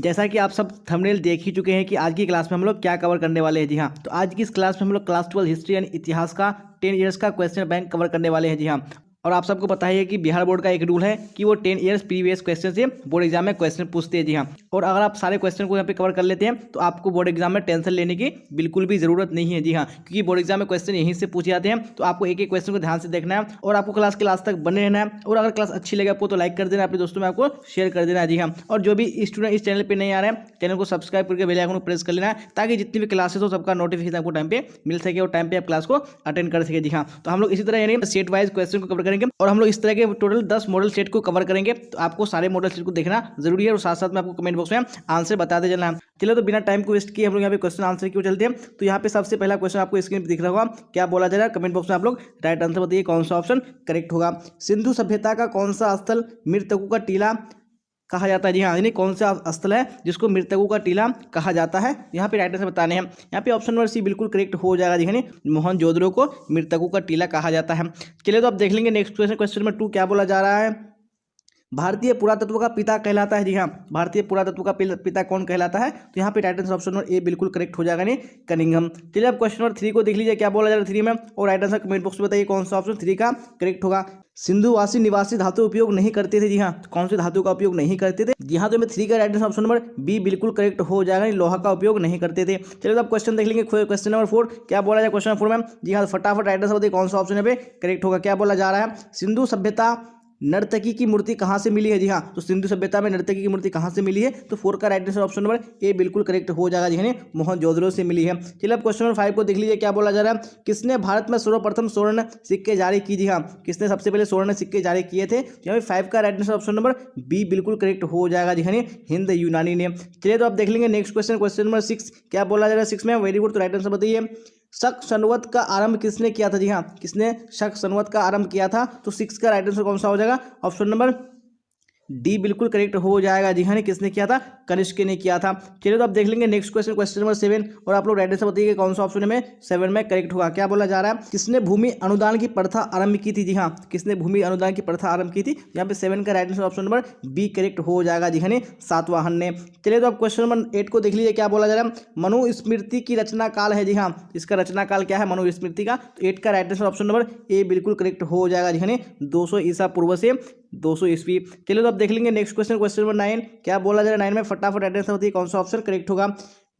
जैसा कि आप सब थंबनेल देख ही चुके हैं कि आज की क्लास में हम लोग क्या कवर करने वाले हैं। जी हाँ, तो आज की इस क्लास में हम लोग क्लास 12 हिस्ट्री यानी इतिहास का 10 ईयर्स का क्वेश्चन बैंक कवर करने वाले हैं। जी हाँ, और आप सबको पता ही है कि बिहार बोर्ड का एक रूल है कि वो 10 ईयर्स प्रीवियस क्वेश्चन से बोर्ड एग्जाम में क्वेश्चन पूछते हैं। जी हाँ, और अगर आप सारे क्वेश्चन को यहाँ पे कवर कर लेते हैं तो आपको बोर्ड एग्जाम में टेंशन लेने की बिल्कुल भी जरूरत नहीं है। जी हाँ, क्योंकि बोर्ड एग्जाम में क्वेश्चन यहीं से पूछे जाते हैं, तो आपको एक एक क्वेश्चन को ध्यान से देखना है और आपको क्लास के लास्ट तक बने रहना है। और अगर क्लास अच्छी लगे आपको तो लाइक कर देना, अपने दोस्तों में आपको शेयर कर देना। जी हाँ, और जो भी स्टूडेंट इस चैनल पर नहीं आ रहे हैं, चैनल को सब्सक्राइब करके बेल आइकन को प्रेस कर लेना है, ताकि जितनी भी क्लासेस हो सबका नोटिफिकेशन आपको टाइम पे मिल सके और टाइम पे आप क्लास को अटेंड कर सके। जी हाँ, तो हम लोग इसी तरह यानी सेट वाइज क्वेश्चन को कवर करेंगे और हम लोग इस तरह के टोटल 10 मॉडल सेट को कवर करेंगे। तो आपको सारे मॉडल सेट को देखना जरूरी है और साथ साथ में आपको कमेंट बॉक्स में आंसर बताते चलना है। चलो तो बिना टाइम को वेस्ट किए हम लोग यहाँ पे क्वेश्चन आंसर क्यों चलते हैं। तो यहाँ पे सबसे पहला क्वेश्चन आपको स्क्रीन पर दिख रहा होगा, क्या बोला जा रहा है कमेंट बॉक्स में आप लोग राइट आंसर बताइए कौन सा ऑप्शन करेक्ट होगा। सिंधु सभ्यता का कौन सा स्थल मृतकों का टीला कहा जाता है। जी हाँ, यानी कौन सा स्थल है जिसको मृतकों का टीला कहा जाता है, यहाँ पे राइट आंसर बताने हैं। यहाँ पे ऑप्शन नंबर सी बिल्कुल करेक्ट हो जाएगा। जी हाँ, मोहनजोदड़ो को मृतकों का टीला कहा जाता है। चलिए तो आप देख लेंगे नेक्स्ट क्वेश्चन, क्वेश्चन नंबर 2 क्या बोला जा रहा है, भारतीय पुरातत्व का पिता कहलाता है। जी हाँ, भारतीय पुरातत्व का पिता कौन कहलाता है, तो यहाँ पे right answer option number A बिल्कुल करेक्ट हो जाएगा, नहीं कनिंघम। चलिए अब क्वेश्चन नंबर 3 को देख लीजिए, क्या बोला जा रहा है 3 में, और राइट आंसर कमेंट बॉक्स में बताइए कौन सा ऑप्शन 3 का करेक्ट होगा। सिंधुवासी निवासी धातु उपयोग नहीं करते थे। जी हाँ, कौन से धातु का उपयोग नहीं करते थे, जी हाँ, तो 3 का right answer option number B बिल्कुल करेक्ट हो जाएगा, लोहा का उपयोग नहीं करते थे। चलिए तो अब क्वेश्चन देख लेंगे, क्वेश्चन नंबर 4 क्या बोला जाए क्वेश्चन नंबर 4 में। जी हाँ, फटाफट राइट आंसर बताइए कौन सा ऑप्शन है करेक्ट होगा। क्या बोला जा रहा है, सिंधु सभ्यता नर्तकी की मूर्ति कहाँ से मिली है। जी हाँ, तो सिंधु सभ्यता में नर्तकी की मूर्ति कहाँ से मिली है, तो 4 का right answer option number A बिल्कुल करेक्ट हो जाएगा। जी हाँ, मोहनजोदड़ो से मिली है। चलिए अब क्वेश्चन नंबर 5 को देख लीजिए, क्या बोला जा रहा है, किसने भारत में सर्वप्रथम स्वर्ण सिक्के जारी की। जी हाँ, किसने सबसे पहले स्वर्ण सिक्के जारी किए थे, यहाँ पे 5 का right answer option number B बिल्कुल करेक्ट हो जाएगा। जी हाँ, हिंद यूनानी ने। चलिए तो आप देख लेंगे नेक्स्ट क्वेश्चन, क्वेश्चन नंबर 6 क्या बोला जा रहा है 6 में, वेरी गुड, तो राइट आंसर बताइए शक संवत का आरंभ किसने किया था। जी हाँ, किसने शक संवत का आरंभ किया था, तो 6 का राइट आंसर कौन सा हो जाएगा, ऑप्शन नंबर डी बिल्कुल करेक्ट हो जाएगा। जी हाँ, किसने किया था, कनिष्क ने किया था। चलिए तो आप देख लेंगे नेक्स्ट क्वेश्चन, क्वेश्चन नंबर 7, और आप लोग राइट आंसर बताइए कौन सा ऑप्शन में 7 में करेक्ट होगा। क्या बोला जा रहा है, किसने भूमि अनुदान की प्रथा आरंभ की थी। जी हाँ, किसने भूमि अनुदान की प्रथा आरंभ की थी, यहाँ पे 7 का right answer option number B correct हो जाएगा। जी हाँ, सातवाहन ने। चलिए तो आप क्वेश्चन नंबर 8 को देख लीजिए, क्या बोला जा रहा है, मनुस्मृति की रचना काल है। जी हाँ, इसका रचना काल क्या है मनुस्मृति का, तो 8 का right answer option number A बिल्कुल करेक्ट हो जाएगा। जी हाँ, 200 ईसा पूर्व से 200 ईस्वी। चलिए तो आप देख लेंगे नेक्स्ट क्वेश्चन, क्वेश्चन नंबर 9 क्या बोला जा रहा है 9 में, फटाफट राइट आंसर बताइए कौन सा ऑप्शन करेक्ट होगा।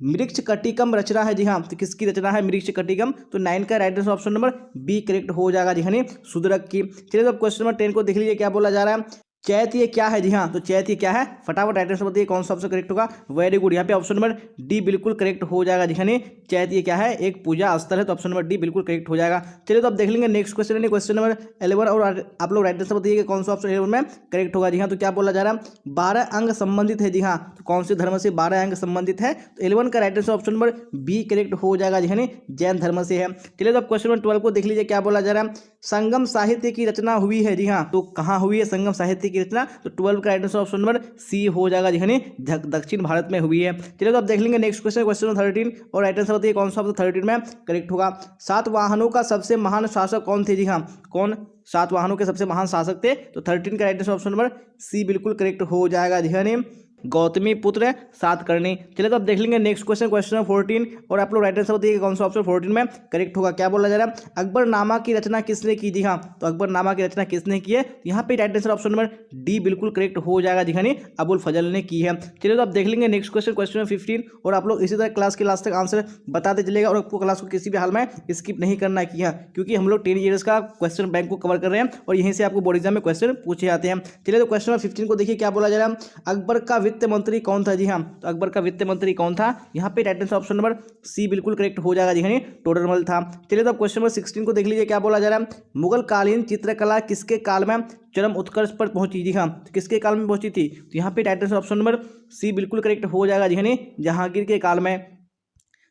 मृक्ष कटिकम रचना है। जी हाँ, तो किसकी रचना है मृक्ष कटिकम, तो 9 का right answer option number B correct हो जाएगा। जी हाँ, शूद्रक की। चलिए तो अब क्वेश्चन नंबर 10 को देख लीजिए, क्या बोला जा रहा है, चैत्य क्या है। जी हाँ, तो चैत्य क्या है, फटाफट राइट आंसर बताइए कौन सा ऑप्शन करेक्ट होगा। वेरी गुड, यहाँ पे ऑप्शन नंबर डी बिल्कुल करेक्ट हो जाएगा। जी हाँ, चैत्य क्या है, एक पूजा स्थल है, तो ऑप्शन नंबर डी बिल्कुल करेक्ट हो जाएगा। चलिए तो आप देख लेंगे नेक्स्ट क्वेश्चन, क्वेश्चन नंबर 11, और आप लोग राइट आंसर बताइए कौन सा ऑप्शन 11 में करेक्ट होगा। जी हाँ, तो क्या बोला जा रहा है, 12 अंग संबंधित है। जी हाँ, तो कौन से धर्म से 12 अंग संबंधित है, तो 11 का right answer option number B correct हो जाएगा। जी हाँ, जैन धर्म से है। चलिए तो आप क्वेश्चन नंबर 12 को देख लीजिए, क्या बोला जा रहा है, संगम साहित्य की रचना हुई है। जी हाँ, तो कहाँ हुई है संगम साहित्य की रचना, तो 12 का right answer option number C हो जाएगा। जी हाँ, दक्षिण भारत में हुई है। चलिए तो आप देख लेंगे नेक्स्ट क्वेश्चन, क्वेश्चन नंबर 13, और राइट आंसर बताइए कौन सा ऑप्शन 13 में करेक्ट होगा। सातवाहनों का सबसे महान शासक कौन थे। जी हाँ, कौन सातवाहनों के सबसे महान शासक थे, तो 13 का right answer option number C बिल्कुल करेक्ट हो जाएगा। जी हाँ, गौतमी पुत्र सातकर्णी। चलिए तो आप देख लेंगे नेक्स्ट क्वेश्चन, क्वेश्चन नंबर 14, और आप लोग राइट आंसर बताइए कौन सा ऑप्शन 14 में करेक्ट होगा। क्या बोला जा रहा है, अकबरनामा की रचना किसने की। जी हाँ, तो अकबरनामा की रचना किसने की है, यहाँ पे right answer option number D बिल्कुल करेक्ट हो जाएगा। जी हाँ, अबुल फजल ने की है। चलिए तो आप देख लेंगे नेक्स्ट क्वेश्चन, क्वेश्चन नंबर 15, और आप लोग इसी तरह क्लास के लास्ट तक आंसर बताते चलेगा, और आपको क्लास को किसी भी हाल में स्किप नहीं करना है। कि हाँ, क्योंकि हम लोग 10 ईयर्स का क्वेश्चन बैंक को कवर कर रहे हैं और यहीं से आपको बोर्ड एग्जाम में क्वेश्चन पूछे जाते हैं। चलिए तो क्वेश्चन नंबर 15 को देखिए, क्या बोला जा रहा है, अकबर का वित्त मंत्री कौन था। जी हाँ, तो अकबर का वित्त मंत्री कौन था, यहाँ पे right answer option number C बिल्कुल करेक्ट हो जाएगा। जी हाँ, टोडरमल था। चलिए तो अब क्वेश्चन नंबर 16 को देख लीजिए, क्या बोला जा रहा है, मुगल कालीन चित्रकला किसके काल में चरम उत्कर्ष पर पहुंची। जी हाँ, तो किसके काल में पहुंची थी, तो यहाँ पे right answer option number C बिल्कुल करेक्ट हो जाएगा। जी हाँ, जहांगीर के काल में।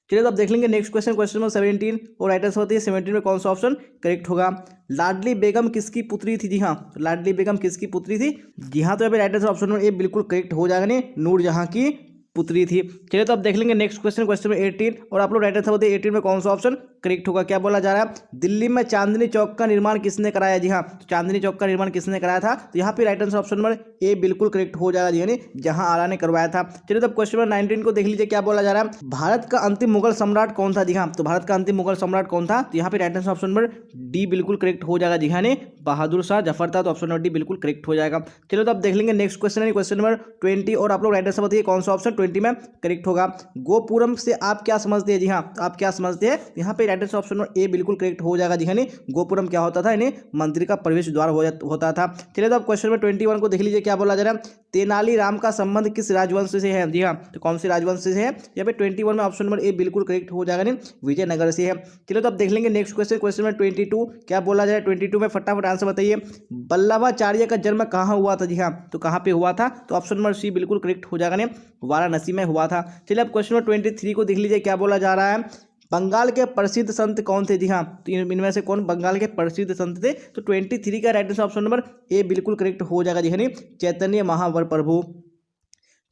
चलिए तो आप देख लेंगे नेक्स्ट क्वेश्चन, क्वेश्चन नंबर 17, और राइट आंसर बताइए 17 में कौन सा ऑप्शन करेक्ट होगा। लाडली बेगम किसकी पुत्री थी। जी हाँ, तो लाडली बेगम किसकी पुत्री थी, जी हाँ, तो यहाँ पे right answer option number A बिल्कुल करेक्ट हो जाएगा, नहीं नूरजहां की पुत्री थी। चलिए तो आप देख लेंगे नेक्स्ट क्वेश्चन, क्वेश्चन नंबर 18, और आप लोग राइट आंसर बताइए 18 में कौन सा ऑप्शन करेक्ट होगा। क्या बोला जा रहा है, दिल्ली में चांदनी चौक का निर्माण किसने कराया? जी हाँ, तो चांदनी चौक का निर्माण किसने कराया था? तो यहाँ पे right answer option number A बिल्कुल करेक्ट हो जाएगा, यानी जहांआरा ने करवाया था। चलिए तब क्वेश्चन नंबर 19 को देख लीजिए, क्या बोला जा रहा है, भारत का अंतिम मुगल सम्राट कौन था? जी हाँ, तो भारत का अंतिम मुगल सम्राट कौन था? तो यहाँ पे right answer option number D बिल्कुल करेक्ट हो जाएगा। जी हाँ, बहादुर शाह जफर था, तो ऑप्शन नंबर डी बिल्कुल करेक्ट हो जाएगा। चलो तो अब देख लेंगे नेक्स्ट क्वेश्चन है क्वेश्चन नंबर 20, और आप लोग राइट आंसर बताइए कौन सा ऑप्शन 20 में करेक्ट होगा। गोपुरम से आप क्या समझते हैं? जी हाँ, आप क्या समझते हैं? यहाँ पे right answer option number A बिल्कुल करेक्ट हो जाएगा। जी हाँ, गोपुरम क्या होता था? इन्हें मंदिर का प्रवेश द्वार होता था। चलिए तो अब क्वेश्चन नंबर 21 को देख लीजिए, क्या बोला जा रहा है, तेनालीराम का संबंध किस राजवंश से है? जी हाँ, तो कौन से राजवंश से है? यहाँ पे 21 में ऑप्शन नंबर ए बिल्कुल करेक्ट हो जाएगा, विजयनगर से है। चलिए तो अब देख लेंगे नेक्स्ट क्वेश्चन, क्वेश्चन नंबर 22, क्या बोला जाए 22 में, फटाफट आंसर बताइए। वल्लभाचार्य का जन्म कहाँ हुआ था? जी हाँ, तो कहाँ पे हुआ था? तो ऑप्शन नंबर सी बिल्कुल करेक्ट हो जाएगा, वाराणसी में हुआ था। चलिए अब क्वेश्चन नंबर 23 को देख लीजिए, क्या बोला जा रहा है, बंगाल के प्रसिद्ध संत कौन थे? जी हाँ, तो इनमें से कौन बंगाल के प्रसिद्ध संत थे? तो 23 का right answer option number A बिल्कुल करेक्ट हो जाएगा। जी हाँ, चैतन्य महाप्रभु।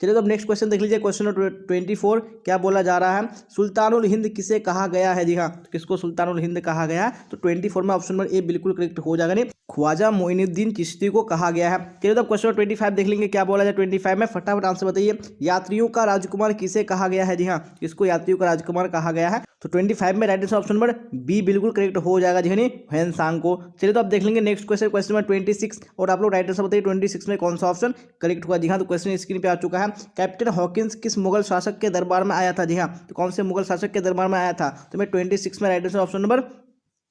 चलिए तो अब नेक्स्ट क्वेश्चन देख लीजिए, क्वेश्चन नंबर 24, क्या बोला जा रहा है, सुल्तानुल हिंद किसे कहा गया है? जी हाँ, तो किसको सुल्तानुल हिंद कहा गया है? तो 24 में ऑप्शन नंबर ए बिल्कुल करेक्ट हो जाएगा, ख्वाजा मोइनुद्दीन चिश्ती को कहा गया है। चलिए तो क्वेश्चन 25 देख लेंगे, क्या बोला जाए 25 में, फटाफट आंसर बताइए। यात्रियों का राजकुमार किसे कहा गया है? जी हाँ, इसको यात्रियों का राजकुमार कहा गया है। तो 25 में right answer option number B बिल्कुल करेक्ट हो जाएगा, जी ह्वेन सांग को। चलिए तो अब देख लेंगे नेक्स्ट क्वेश्चन, क्वेश्चन नंबर 26, और आप लोग राइट आंसर बताइए 26 में कौन सा ऑप्शन करेक्ट होगा। जी हाँ, तो क्वेश्चन स्क्रीन पे आ चुका है, कैप्टन हॉकिंस किस मुगल शासक के दरबार में आया था? जी हाँ, तो कौन से मुगल शासक के दरबार में आया था? तो मैं 26 में right answer option number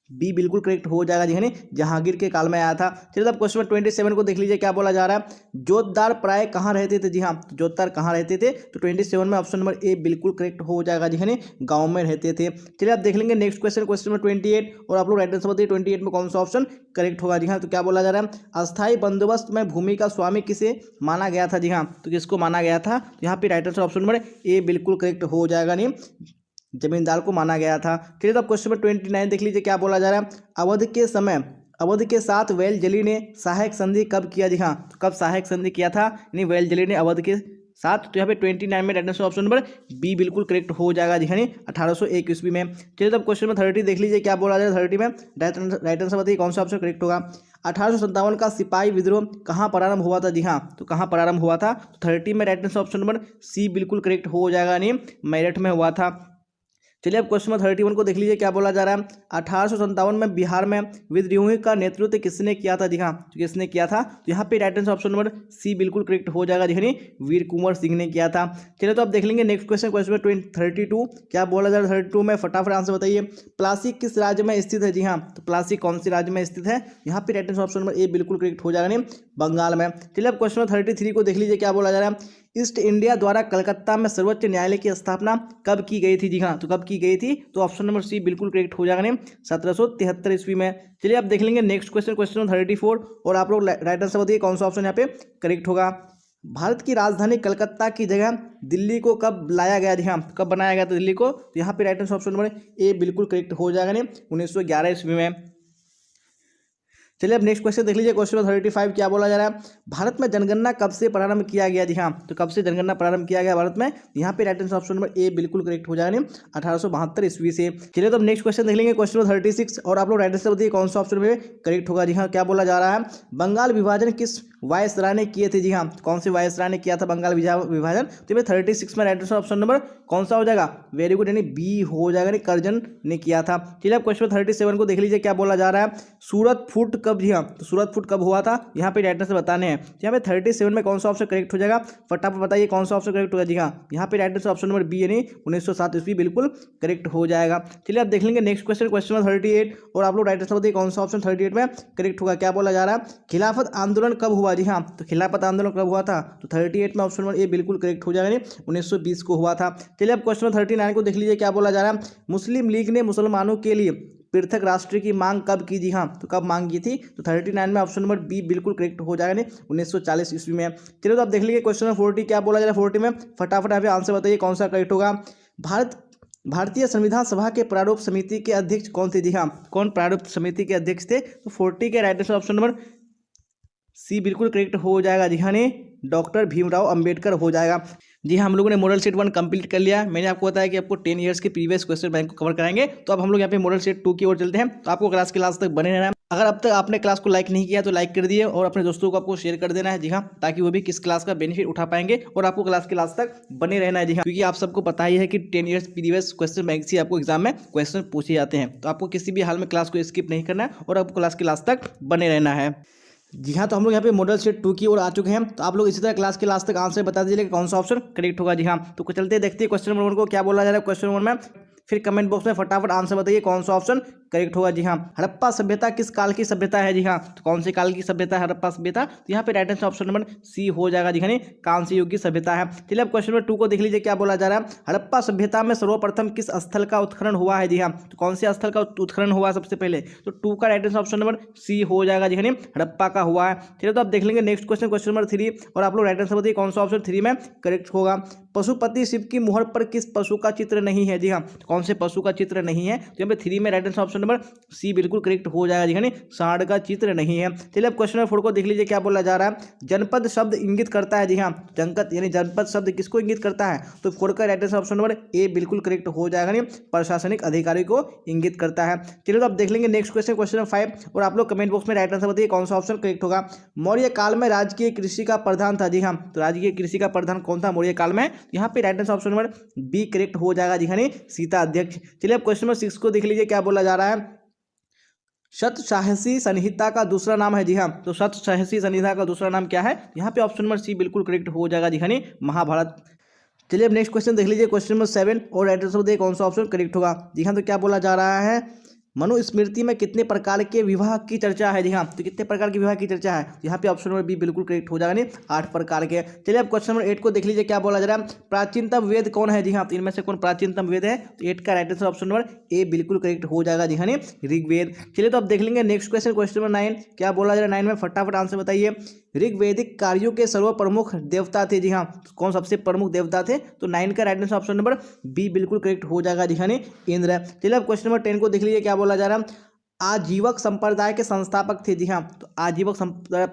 B बिल्कुल करेक्ट हो जाएगा, जी हाँ, जहांगीर के काल में आया था। चलिए अब क्वेश्चन नंबर 27 को देख लीजिए, क्या बोला जा रहा है, जोतदार प्राय कहाँ रहते थे? जी हाँ, तो जोतदार कहाँ रहते थे? तो 27 में ऑप्शन नंबर ए बिल्कुल करेक्ट हो जाएगा, जी हाँ, गांव में रहते थे। चलिए आप देख लेंगे नेक्स्ट क्वेश्चन, क्वेश्चन नंबर 28, और आप लोग राइट आंसर बताइए 28 में कौन सा ऑप्शन करेक्ट होगा। जी हाँ, तो क्या बोला जा रहा है, अस्थायी बंदोबस्त में भूमि का स्वामी किसे माना गया था? जी हाँ, तो किसको माना गया था? तो यहाँ पे right answer option number A बिल्कुल करेक्ट हो जाएगा, जमींदार को माना गया था। चलिए तो अब क्वेश्चन नंबर 29 देख लीजिए, क्या बोला जा रहा है, अवध के साथ वेलजली ने सहायक संधि कब किया? जी हाँ, तो कब सहायक संधि किया था यानी वेलजली ने अवध के साथ? तो यहाँ पे 29 में right answer option number B बिल्कुल करेक्ट हो जाएगा, जी हाँ, 1801 ईस्वी में। चलिए तो अब क्वेश्चन नंबर 30 देख लीजिए, क्या बोला जाए 30 में, राइट आंसर बताइए कौन सा ऑप्शन करेक्ट होगा। 1857 का सिपाही विद्रोह कहाँ प्रारंभ हुआ था? जी हाँ, तो कहाँ प्रारंभ हुआ था? तो 30 में right answer option number C बिल्कुल करेक्ट हो जाएगा, मेरठ में हुआ था। चलिए अब क्वेश्चन नंबर 31 को देख लीजिए, क्या बोला जा रहा है, 1857 में बिहार में विद्रोह का नेतृत्व किसने किया था? जी हाँ, तो किसने किया था? तो यहाँ पे right answer option number C बिल्कुल करेक्ट हो जाएगा, जी वीर कुंवर सिंह ने किया था। चलिए तो अब देख लेंगे नेक्स्ट क्वेश्चन, क्वेश्चन नंबर 32, क्या बोला जा रहा है 32 में, फटाफट आंसर बताइए। प्लासी किस राज्य में स्थित है? जी हाँ, तो प्लासी कौन से राज्य में स्थित है? यहाँ पे right answer option number A बिल्कुल करेक्ट हो जाएगा, बंगाल में। चलिए अब क्वेश्चन नंबर 33 को देख लीजिए, क्या बोला जा रहा है, ईस्ट इंडिया द्वारा कलकत्ता में सर्वोच्च न्यायालय की स्थापना कब की गई थी? जी हाँ, तो कब की गई थी? तो ऑप्शन नंबर सी बिल्कुल करेक्ट हो जाएगा, 1773 ईस्वी में। चलिए अब देख लेंगे नेक्स्ट क्वेश्चन, क्वेश्चन नंबर 34, और आप लोग राइट आंसर बताइए कौन सा ऑप्शन यहाँ पे करेक्ट होगा। भारत की राजधानी कलकत्ता की जगह दिल्ली को कब लाया गया? जी हाँ, कब बनाया गया था दिल्ली को? तो यहाँ पे right answer option number A बिल्कुल करेक्ट हो जाएगा, 1911 ईस्वी में। चलिए अब नेक्स्ट क्वेश्चन देख लीजिए, क्वेश्चन नंबर 35, क्या बोला जा रहा है, भारत में जनगणना कब से प्रारंभ किया गया? जी हाँ, तो कब से जनगणना प्रारंभ किया गया भारत में? यहाँ पे right answer option number A बिल्कुल करेक्ट हो जाएगा, 1872 ईस्वी से। चलिए तो अब नेक्स्ट क्वेश्चन देख लेंगे, क्वेश्चन नंबर 36, और आप लोग राइट आंसर बताइए कौन सा ऑप्शन में करेक्ट होगा। जी हाँ, क्या बोला जा रहा है, बंगाल विभाजन किस वायसराय ने किए थे? जी हाँ, कौन से वायसराय ने किया था बंगाल विभाजन? तो ये 36 में राइट आंसर ऑप्शन नंबर कौन सा हो जाएगा? वेरी गुड, यानी बी हो जाएगा, कर्जन ने किया था। चलिए अब क्वेश्चन 37 को देख लीजिए, क्या बोला जा रहा है, सूरत फूट कब? जी हाँ, तो सूरत फूट कब हुआ था? यहाँ पे राइट आंसर बताने हैं। यहाँ पे 37 में कौन सा ऑप्शन करेक्ट हो जाएगा? फटाफट बताइए कौन सा ऑप्शन करेक्ट होगा। जी हाँ, यहाँ पे right answer option number B, यानी 1907 ईस्वी बिल्कुल करेक्ट हो जाएगा। चलिए अब देख लेंगे नेक्स्ट क्वेश्चन, क्वेश्चन नंबर 38, और आप लोग राइट आंसर बताइए कौन सा ऑप्शन 38 में करेक्ट होगा। क्या बोला जा रहा है, खिलाफत आंदोलन कब हुआ? जी हाँ, तो खिलाफत आंदोलन कब हुआ था? तो 38 में ऑप्शन नंबर ए बिल्कुल करेक्ट हो जाएगा, 1920 को हुआ था। चलिए अब क्वेश्चन 39 को देख लीजिए, क्या बोला जा रहा है, मुस्लिम लीग ने मुसलमानों के लिए पृथक राष्ट्र की मांग कब की? जी हाँ, तो कब मांग की थी? तो 39 में ऑप्शन नंबर बी बिल्कुल करेक्ट हो जाएगा, 1940 ईस्वी में। चलिए तो आप देख लीजिए क्वेश्चन नंबर 40, क्या बोला जा रहा है 40 में, फटाफट यहाँ पे आंसर बताइए कौन सा करेक्ट होगा। भारतीय संविधान सभा के प्रारूप समिति के अध्यक्ष कौन थे? जी हाँ, कौन प्रारूप समिति के अध्यक्ष थे? तो 40 के right answer option number C बिल्कुल करेक्ट हो जाएगा, जी हाँ, डॉक्टर भीमराव अंबेडकर हो जाएगा। जी हाँ, हम लोगों ने मॉडल सेट 1 कंप्लीट कर लिया। मैंने आपको बताया कि आपको 10 ईयर्स के प्रीवियस क्वेश्चन बैंक को कवर कराएंगे। तो अब हम लोग यहाँ पे मॉडल सेट 2 की ओर चलते हैं। तो आपको क्लास के लास्ट तक बने रहना है। अगर अब तक आपने क्लास को लाइक नहीं किया तो लाइक कर दिए और अपने दोस्तों को आपको शेयर कर देना है। जी हाँ, ताकि वो भी किस क्लास का बेनिफिट उठा पाएंगे और आपको क्लास के लास्ट तक बने रहना है। जी हाँ, क्योंकि आप सबको पता ही है कि 10 ईयर्स प्रीवियस क्वेश्चन बैंक से आपको एग्जाम में क्वेश्चन पूछे जाते हैं। तो आपको किसी भी हाल में क्लास को स्किप नहीं करना है और आपको क्लास के लास्ट तक बने रहना है। जी हाँ, तो हम लोग यहाँ पे मॉडल सेट 2 की ओर आ चुके हैं। तो आप लोग इसी तरह क्लास के लास्ट तक आंसर बता दीजिए कौन सा ऑप्शन करेक्ट होगा। जी हाँ, तो चलते देखते हैं क्वेश्चन नंबर 1 को क्या बोला जा रहा है क्वेश्चन नंबर में। फिर कमेंट बॉक्स में फटाफट आंसर बताइए कौन सा ऑप्शन करेक्ट होगा। जी हाँ, हड़प्पा सभ्यता किस काल की सभ्यता है। जी हाँ, तो कौन से काल की सभ्यता है हड़प्पा सभ्यता। तो यहाँ पे right answer option number C हो जाएगा। जी हाँ, कांस्य युग की सभ्यता है। चलिए अब क्वेश्चन नंबर 2 को देख लीजिए क्या बोला जा रहा है। हड़प्पा सभ्यता में सर्वप्रथम किस स्थल का उत्खनन हुआ है। जी हाँ, तो कौन से स्थल का उत्खनन हुआ सबसे पहले। तो 2 का right answer option number C हो जाएगा। जी हाँ, हड़प्पा का हुआ है। चलिए तो आप देख लेंगे नेक्स्ट क्वेश्चन, क्वेश्चन नंबर 3 और आप लोग राइट आंसर बताइए कौन सा ऑप्शन 3 में करेक्ट होगा। पशुपति शिव की मुहर पर किस पशु का चित्र नहीं है। जी हाँ, कौन से पशु का चित्र नहीं है। तो यहाँ पे 3 में right answer option number C बिल्कुल करेक्ट हो जाएगा। जी हाँ, सांड का चित्र नहीं है। चलिए अब क्वेश्चन नंबर 4 को देख लीजिए क्या बोला जा रहा है। जनपद शब्द इंगित करता है। जी हाँ, जनपद यानी जनपद शब्द किसको इंगित करता है। तो 4 का right answer option number A बिल्कुल करेक्ट हो जाएगा। नहीं, प्रशासनिक अधिकारी को इंगित करता है। चलिए तो आप देख लेंगे नेक्स्ट क्वेश्चन, क्वेश्चन नंबर 5 और आप लोग कमेंट बॉक्स में राइट आंसर बताइए कौन सा ऑप्शन करेक्ट होगा। मौर्य काल में राजकीय कृषि का प्रधान था। जी हाँ, तो राजकीय कृषि का प्रधान कौन था मौर्य काल में। यहाँ पे right answer option number B correct हो जाएगा। जी हाँ, सीता अध्यक्ष। चलिए अब क्वेश्चन नंबर 6 को देख लीजिए क्या बोला जा रहा है। शतसाहसी संहिता का दूसरा नाम है। जी हाँ, तो शतसाहसी संहिता का दूसरा नाम क्या है। यहाँ पे ऑप्शन नंबर सी बिल्कुल करेक्ट हो जाएगा। जी हाँ, महाभारत। चलिए अब नेक्स्ट क्वेश्चन देख लीजिए क्वेश्चन नंबर 7 और राइट आंसर बताइए कौन सा ऑप्शन करेक्ट होगा। जी हाँ, तो क्या बोला जा रहा है। मनुस्मृति में कितने प्रकार के विवाह की चर्चा है। जी हाँ, तो कितने प्रकार के विवाह की चर्चा है। यहाँ पे ऑप्शन नंबर बी बिल्कुल करेक्ट हो जाएगा। नहीं, 8 प्रकार के। चलिए अब क्वेश्चन नंबर 8 को देख लीजिए क्या बोला जा रहा है। प्राचीनतम वेद कौन है। जी हाँ, तो इनमें से कौन प्राचीनतम वेद है। तो 8 का right answer option number A बिल्कुल करेक्ट हो जाएगा। जी हाँ, ऋग्वेद। चलिए तो अब देख लेंगे नेक्स्ट क्वेश्चन, क्वेश्चन नंबर 9 क्या बोला जा रहा है। 9 में फटाफट आंसर बताइए। ऋग्वेदिक कार्यों के सर्वप्रमुख देवता थे। जी हाँ, कौन सबसे प्रमुख देवता थे। तो 9 का right answer option number B बिल्कुल करेक्ट हो जाएगा। जी हाँ, इंद्र। चलिए अब क्वेश्चन नंबर 10 को देख लीजिए क्या बोला जा रहा है। आजीवक संप्रदाय के संस्थापक थे। जी हाँ, तो आजीवक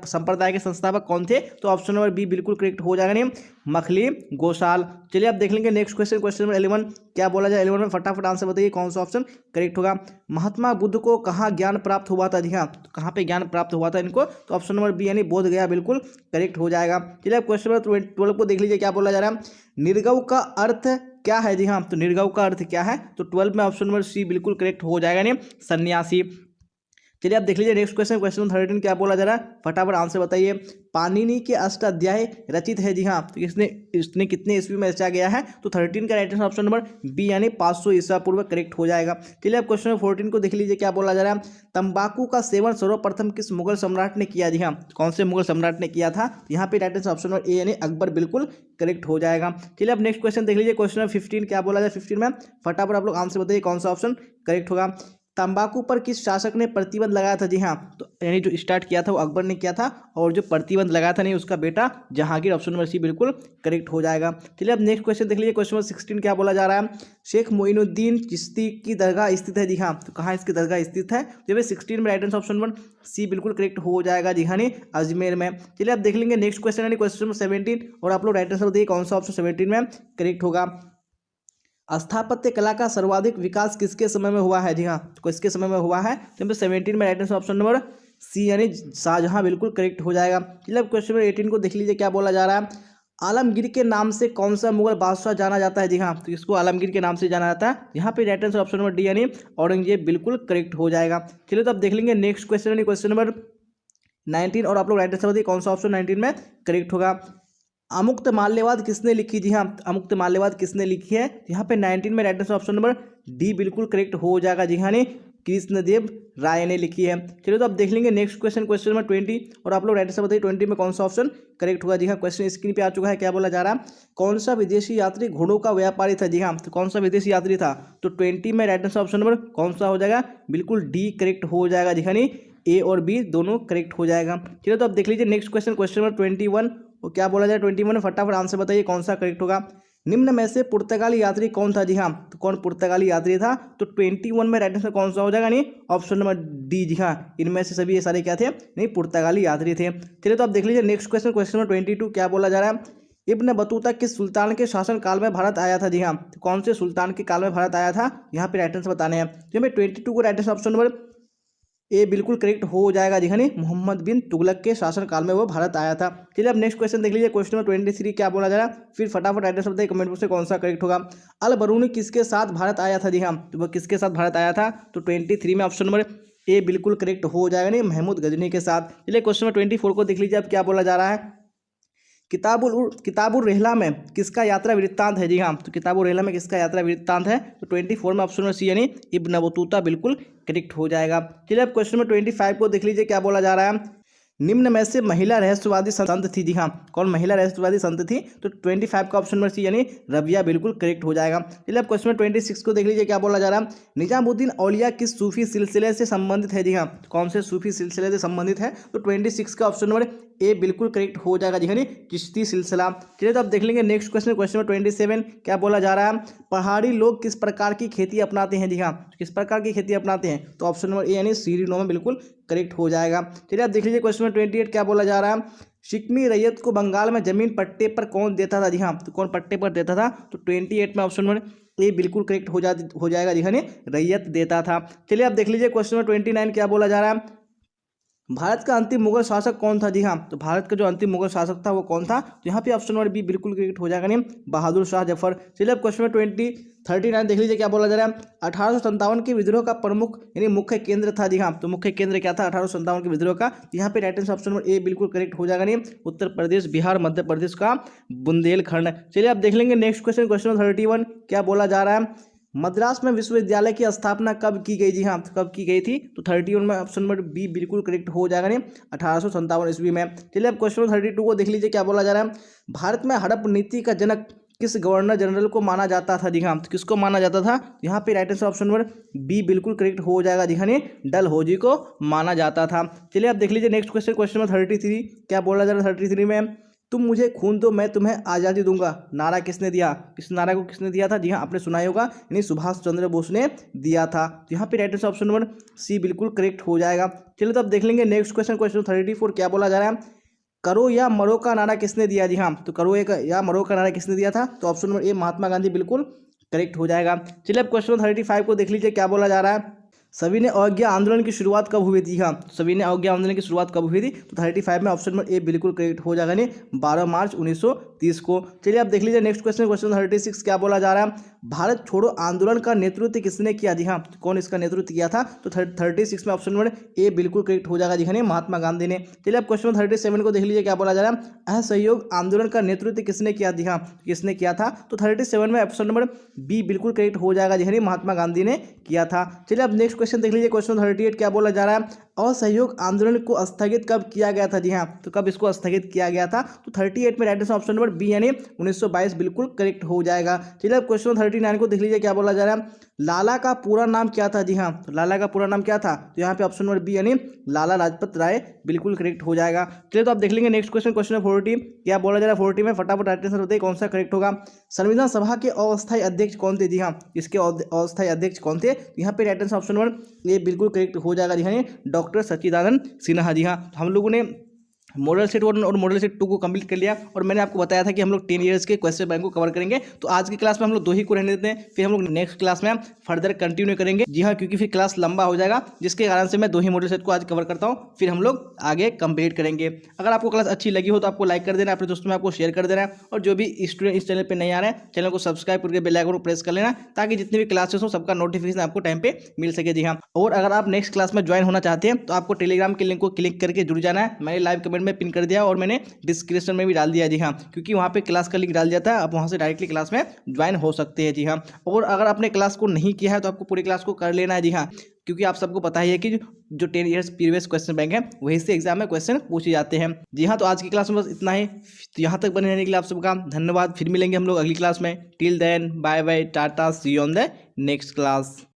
संप्रदाय के संस्थापक कौन थे। तो ऑप्शन नंबर बी बिल्कुल करेक्ट हो जाएगा। नहीं, मखली गोसाल। चलिए अब देख लेंगे नेक्स्ट क्वेश्चन, क्वेश्चन नंबर 11 क्या बोला जाए। 11 में फटाफट आंसर बताइए कौन सा ऑप्शन करेक्ट होगा। महात्मा बुद्ध को कहाँ ज्ञान प्राप्त हुआ था। जी हाँ, तो कहाँ पे ज्ञान प्राप्त हुआ था इनको। तो ऑप्शन नंबर बी यानी बोध गया बिल्कुल करेक्ट हो जाएगा। चलिए अब क्वेश्चन नंबर 12 को देख लीजिए क्या बोला जा रहा है। निर्गव का अर्थ क्या है। जी हाँ, तो निर्गव का अर्थ क्या है। तो 12 में ऑप्शन नंबर सी बिल्कुल करेक्ट हो जाएगा। नहीं, सन्यासी। चलिए आप देख लीजिए नेक्स्ट क्वेश्चन, क्वेश्चन नंबर 13 क्या बोला जा रहा है। फटाफट आंसर बताइए। पाणिनि के अष्टाध्याय रचित है। जी हाँ, तो इसने कितने ईस्वी में रचा गया है। तो 13 का right answer option number B यानी 500 ईसा पूर्व करेक्ट हो जाएगा। चलिए अब क्वेश्चन नंबर 14 को देख लीजिए क्या बोला जा रहा है। तंबाकू का सेवन सर्वप्रथम किस मुगल सम्राट ने किया। जी हाँ, कौन से मुगल सम्राट ने किया था। यहाँ पे right answer option number A यानी अकबर बिल्कुल करेक्ट हो जाएगा। चलिए अब नेक्स्ट क्वेश्चन देख लीजिए क्वेश्चन नंबर 15 क्या बोला जाए। 15 में फटाफट आप लोग आंसर बताइए कौन सा ऑप्शन करेक्ट होगा। तंबाकू पर किस शासक ने प्रतिबंध लगाया था। जी हाँ, तो यानी जो स्टार्ट किया था वो अकबर ने किया था और जो प्रतिबंध लगाया था नहीं उसका बेटा जहांगीर। ऑप्शन नंबर सी बिल्कुल करेक्ट हो जाएगा। चलिए अब नेक्स्ट क्वेश्चन देख लीजिए क्वेश्चन नंबर 16 क्या बोला जा रहा है। शेख मोइनुद्दीन चिश्ती की दरगाह स्थित है। जी हाँ, तो कहाँ इसकी दरगाह स्थित है। जब 16 में right answer option number C बिल्कुल करेक्ट हो जाएगा। जी हाँ, अजमेर में। चलिए अब देख लेंगे नेक्स्ट क्वेश्चन यानी क्वेश्चन नंबर 17 और आप लोग राइट आंसर देखिए कौन सा ऑप्शन 17 में करेक्ट होगा। स्थापत्य कला का सर्वाधिक विकास किसके समय में हुआ है। जी हाँ, किसके समय में हुआ है। तो 17 में right answer option number C यानी शाहजहां बिल्कुल करेक्ट हो जाएगा। चलिए अब क्वेश्चन नंबर 18 को देख लीजिए क्या बोला जा रहा है। आलमगीर के नाम से कौन सा मुगल बादशाह जाना जाता है। जी हाँ, तो इसको आलमगीर के नाम से जाना जाता है। यहाँ पे right answer option number D यानी औरंगजेब बिल्कुल करेक्ट हो जाएगा। चलिए तो अब देख लेंगे नेक्स्ट क्वेश्चन यानी क्वेश्चन नंबर 19 और आप लोग राइट आंसर बताइए कौन सा ऑप्शन 19 में करेक्ट होगा। अमुक्त माल्यवाद किसने लिखी। जी हाँ, अमुक्त माल्यवाद किसने लिखी है। यहाँ पे 19 में right answer option number D बिल्कुल करेक्ट हो जाएगा। जी हाँ, कृष्णदेव राय ने लिखी है। चलिए तो अब देख लेंगे नेक्स्ट क्वेश्चन, क्वेश्चन नंबर 20 और आप लोग राइट आंसर बताइए 20 में कौन सा ऑप्शन करेक्ट होगा। जी हाँ, क्वेश्चन स्क्रीन पे आ चुका है। क्या बोला जा रहा है। कौन सा विदेशी यात्री घोड़ों का व्यापारी था। जी हाँ, तो कौन सा विदेशी यात्री था। तो 20 में राइट आंसर ऑप्शन नंबर कौन सा हो जाएगा। बिल्कुल डी करेक्ट हो जाएगा। जी हाँ, ए और बी दोनों करेक्ट हो जाएगा। चलिए तो अब देख लीजिए नेक्स्ट क्वेश्चन, क्वेश्चन नंबर 21 और क्या बोला जाए 21 में फटाफट आंसर बताइए कौन सा करेक्ट होगा। निम्न में से पुर्तगाली यात्री कौन था। जी हाँ, तो कौन पुर्तगाली यात्री था। तो 21 में राइट आंसर कौन सा हो जाएगा। नहीं, ऑप्शन नंबर डी। जी हाँ, इनमें से सभी ये सारे क्या थे। नहीं, पुर्तगाली यात्री थे। चलिए तो आप देख लीजिए नेक्स्ट क्वेश्चन, क्वेश्चन नंबर 22 क्या बोला जा रहा है। इब्न बतूता किस सुल्तान के शासन काल में भारत आया था? जी हाँ, तो कौन से सुल्तान के काल में भारत आया था, यहाँ पे राइट आंसर बताने हैं। तो हमें 22 को right answer option number A बिल्कुल करेक्ट हो जाएगा जी हाँ। मोहम्मद बिन तुगलक के शासन काल में वो भारत आया था। चलिए अब नेक्स्ट क्वेश्चन देख लीजिए, क्वेश्चन नंबर 23 क्या बोला जा रहा है, फिर फटाफट राइट आंसर बताइए कमेंट बॉक्स में कौन सा करेक्ट होगा। अल बरूनी किसके साथ भारत आया था? जी हाँ, तो वो किसके साथ भारत आया था? तो 23 में ऑप्शन नंबर ए बिल्कुल करेक्ट हो जाएगा नहीं, महमूद गजनी के साथ। चलिए क्वेश्चन नंबर 24 को देख लीजिए अब क्या बोला जा रहा है। किताबुल रेहला में किसका यात्रा वृत्तांत है? जी हाँ, तो किताबुल रेहला में किसका यात्रा वृत्तांत है? तो 24 में ऑप्शन नंबर सी यानी इब्न बतूता बिल्कुल करेक्ट हो जाएगा। चलिए अब क्वेश्चन नंबर 25 को देख लीजिए क्या बोला जा रहा है। निम्न में से महिला रहस्यवादी संत थी? जी हाँ, कौन महिला रहस्यवादी संत थी? तो 25 का ऑप्शन नंबर सी यानी रबिया बिल्कुल करेक्ट हो जाएगा। चलिए अब क्वेश्चन नंबर 26 को देख लीजिए क्या बोला जा रहा है। निजामुद्दीन औलिया किस सूफी सिलसिले से संबंधित है? जी हाँ, कौन से सूफी सिलसिले से संबंधित है? तो 26 का ऑप्शन नंबर ए बिल्कुल करेक्ट हो जाएगा जी हाँ, चिश्ती सिलसिला। चलिए तो अब देख लेंगे नेक्स्ट क्वेश्चन, क्वेश्चन नंबर 27 क्या बोला जा रहा है। पहाड़ी लोग किस प्रकार की खेती अपनाते हैं? जी हाँ, किस प्रकार की खेती अपनाते हैं? तो ऑप्शन नंबर ए यानी सीढ़ीनुमा में बिल्कुल करेक्ट हो जाएगा। चलिए आप देख लीजिए क्वेश्चन नंबर 28 क्या बोला जा रहा है। शिकमी रैयत को बंगाल में जमीन पट्टे पर कौन देता था? जी हाँ, तो कौन पट्टे पर देता था? तो 28 में ऑप्शन नंबर ए बिल्कुल करेक्ट हो जाएगा जी हाँ, रैयत देता था। चलिए आप देख लीजिए क्वेश्चन नंबर 29 क्या बोला जा रहा है। भारत का अंतिम मुगल शासक कौन था? जी हाँ, तो भारत का जो अंतिम मुगल शासक था वो कौन था? तो यहाँ पे ऑप्शन नंबर बी बिल्कुल करेक्ट हो जाएगा, नहीं बहादुर शाह जफर। चलिए अब क्वेश्चन नंबर 39 देख लीजिए क्या बोला जा रहा है। 1857 के विद्रोह का प्रमुख यानी मुख्य केंद्र था? जी हाँ, तो मुख्य केंद्र क्या था 1857 के विद्रोह का? यहाँ पे right answer option number A बिल्कुल करेक्ट हो जाएगा, नहीं उत्तर प्रदेश, बिहार, मध्य प्रदेश का बुंदेलखंड। चलिए अब देख लेंगे नेक्स्ट क्वेश्चन, क्वेश्चन नंबर 31 क्या बोला जा रहा है। मद्रास में विश्वविद्यालय की स्थापना कब की गई? जी हाँ, तो कब की गई थी? तो 31 में ऑप्शन नंबर बी बिल्कुल करेक्ट हो जाएगा, नहीं 1857 ईस्वी में। चलिए अब क्वेश्चन नंबर 32 को देख लीजिए क्या बोला जा रहा है। भारत में हड़प नीति का जनक किस गवर्नर जनरल को माना जाता था? जी हाँ, तो किसको माना जाता था? यहाँ पे right answer option number B बिल्कुल करेक्ट हो जाएगा जी हाँ, डलहौजी को माना जाता था। चलिए अब देख लीजिए नेक्स्ट क्वेश्चन, क्वेश्चन नंबर 33 क्या बोला जा रहा है। 33 में तुम मुझे खून दो मैं तुम्हें आज़ादी दूंगा नारा किसने दिया? इस नारा को किसने दिया था? जी हाँ, आपने सुना ही होगा, यानी सुभाष चंद्र बोस ने दिया था। तो यहाँ पे right answer option number C बिल्कुल करेक्ट हो जाएगा। चलिए तो अब देख लेंगे नेक्स्ट क्वेश्चन, क्वेश्चन 34 क्या बोला जा रहा है। करो या मरो का नारा किसने दिया? जी हाँ, तो करो या मरो का नारा किसने दिया था? तो option number A Mahatma Gandhi बिल्कुल करेक्ट हो जाएगा। चलिए अब क्वेश्चन 35 को देख लीजिए क्या बोला जा रहा है। सविनय अवज्ञा आंदोलन की शुरुआत कब हुई थी? हाँ, सविनय अवज्ञा आंदोलन की शुरुआत कब हुई थी? तो 35 में ऑप्शन नंबर ए बिल्कुल करेक्ट हो जाएगा, नहीं 12 मार्च 1930 को। चलिए आप देख लीजिए नेक्स्ट क्वेश्चन, क्वेश्चन 36 क्या बोला जा रहा है। भारत छोड़ो आंदोलन का नेतृत्व किसने किया? जी हाँ, कौन इसका नेतृत्व किया था? तो 36 में ऑप्शन नंबर ए बिल्कुल करेक्ट हो जाएगा जी हाँ, महात्मा गांधी ने। चलिए आप क्वेश्चन 37 को देख लीजिए क्या बोला जा रहा है। असहयोग आंदोलन का नेतृत्व किसने किया? जी हाँ, किसने किया था? तो 37 में ऑप्शन नंबर बी बिल्कुल करेक्ट हो जाएगा जी हाँ, महात्मा गांधी ने किया था। चलिए अब नेक्स्ट क्वेश्चन देख लीजिए, क्वेश्चन 38 क्या बोला जा रहा है। असहयोग आंदोलन को स्थगित कब किया गया था? जी हाँ, तो कब इसको स्थगित किया गया था? तो 38 में right answer option number B यानी 1922 बिल्कुल करेक्ट हो जाएगा। चलिए अब क्वेश्चन 39 को देख लीजिए क्या बोला जा रहा है। लाला का पूरा नाम क्या था? जी हाँ, तो लाला का पूरा नाम क्या था? तो यहाँ पे ऑप्शन नंबर बी यानी लाला लाजपत राय बिल्कुल करेक्ट हो जाएगा। चलिए तो आप देख लेंगे नेक्स्ट क्वेश्चन, क्वेश्चन 40 क्या बोला जा रहा है। 40 में फटाफट राइट आंसर बताइए कौन सा करेक्ट होगा। संविधान सभा के अस्थायी अध्यक्ष कौन थे? जी हाँ, इसके अस्थायी अध्यक्ष कौन थे? यहाँ पे right answer option number A बिल्कुल करेक्ट हो जाएगा जी हाँ, डॉक्टर सच्चिदानंद सिन्हा। जी हाँ, हम लोगों ने मॉडल सेट 1 और मॉडल सेट 2 को कंप्लीट कर लिया और मैंने आपको बताया था कि हम लोग 10 ईयर्स के क्वेश्चन बैंक को कवर करेंगे। तो आज की क्लास में हम लोग 2 ही को रहने देते हैं, फिर हम लोग नेक्स्ट क्लास में फर्दर कंटिन्यू करेंगे। जी हाँ, क्योंकि फिर क्लास लंबा हो जाएगा, जिसके कारण से मैं 2 ही मॉडल सेट को आज कवर करता हूँ, फिर हम लोग आगे कंप्लीट करेंगे। अगर आपको क्लास अच्छी लगी हो तो आपको लाइक कर देना, अपने दोस्तों में आपको शेयर कर देना, और जो भी स्टूडेंट इस चैनल पर नहीं आ रहे हैं चैनल को सब्सक्राइब करके बेल आइकन को प्रेस कर लेना, ताकि जितनी भी क्लासेस हो सबका नोटिफिकेशन आपको टाइम पे मिल सके। जी हाँ, और अगर आप नेक्स्ट क्लास में ज्वाइन होना चाहते हैं तो आपको टेलीग्राम के लिंक को क्लिक करके जुड़ जाना है। मैंने लाइव कमेंट में पिन कर दिया और मैंने डिस्क्रिप्शन में भी डाल दिया। जी हाँ, क्योंकि वहाँ पे क्लास का लिंक डाल दिया था, आप वहाँ से डायरेक्टली क्लास में ज्वाइन हो सकते हैं। जी हाँ, और अगर आपने क्लास को नहीं किया है तो आपको पूरी क्लास को कर लेना है। जी हाँ, क्योंकि आप सबको पता ही है कि जो 10 ईयर्स प्रीवियस क्वेश्चन बैंक है वही से एग्जाम में क्वेश्चन पूछे जाते हैं। जी हाँ, तो आज की क्लास में बस इतना ही। तो यहाँ तक बने रहने के लिए आप सबका धन्यवाद। फिर मिलेंगे हम लोग अगली क्लास में। Till then bye bye, tata, see you on the next class.